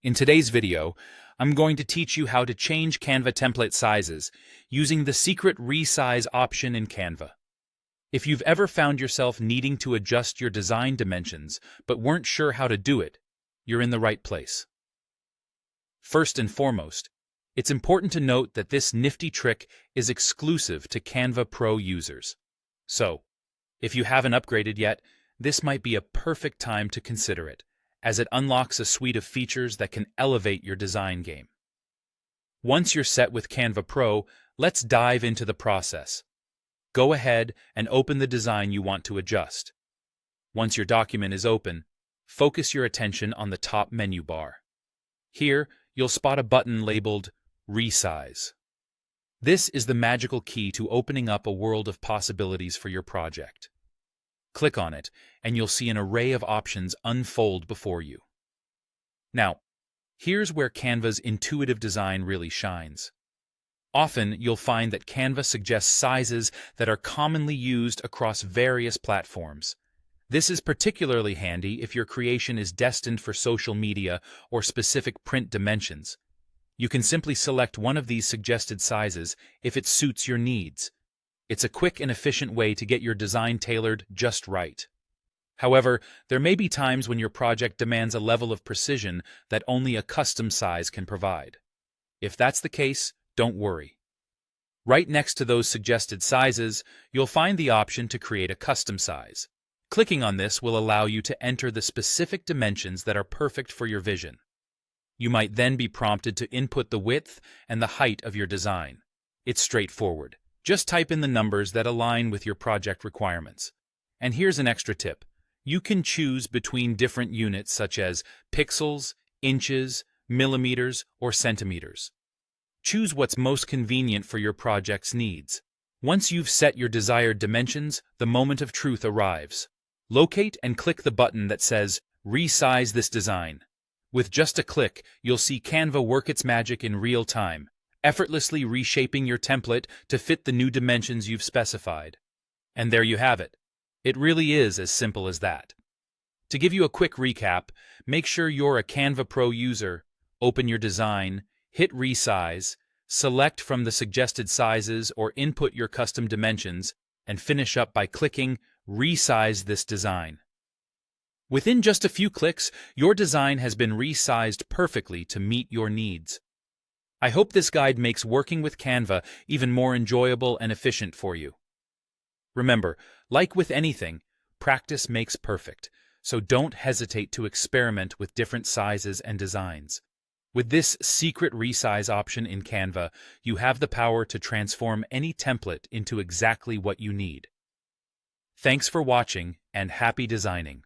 In today's video, I'm going to teach you how to change Canva template sizes using the secret resize option in Canva. If you've ever found yourself needing to adjust your design dimensions but weren't sure how to do it, you're in the right place. First and foremost, it's important to note that this nifty trick is exclusive to Canva Pro users. So, if you haven't upgraded yet, this might be a perfect time to consider it, as it unlocks a suite of features that can elevate your design game. Once you're set with Canva Pro, let's dive into the process. Go ahead and open the design you want to adjust. Once your document is open, focus your attention on the top menu bar. Here, you'll spot a button labeled Resize. This is the magical key to opening up a world of possibilities for your project. Click on it, and you'll see an array of options unfold before you. Now, here's where Canva's intuitive design really shines. Often, you'll find that Canva suggests sizes that are commonly used across various platforms. This is particularly handy if your creation is destined for social media or specific print dimensions. You can simply select one of these suggested sizes if it suits your needs. It's a quick and efficient way to get your design tailored just right. However, there may be times when your project demands a level of precision that only a custom size can provide. If that's the case, don't worry. Right next to those suggested sizes, you'll find the option to create a custom size. Clicking on this will allow you to enter the specific dimensions that are perfect for your vision. You might then be prompted to input the width and the height of your design. It's straightforward. Just type in the numbers that align with your project requirements. And here's an extra tip. You can choose between different units such as pixels, inches, millimeters, or centimeters. Choose what's most convenient for your project's needs. Once you've set your desired dimensions, the moment of truth arrives. Locate and click the button that says, Resize this design. With just a click, you'll see Canva work its magic in real time, effortlessly reshaping your template to fit the new dimensions you've specified. And there you have it. It really is as simple as that. To give you a quick recap, make sure you're a Canva Pro user, open your design, hit Resize, select from the suggested sizes or input your custom dimensions, and finish up by clicking Resize this design. Within just a few clicks, your design has been resized perfectly to meet your needs. I hope this guide makes working with Canva even more enjoyable and efficient for you. Remember, like with anything, practice makes perfect, so don't hesitate to experiment with different sizes and designs. With this secret resize option in Canva, you have the power to transform any template into exactly what you need. Thanks for watching, and happy designing!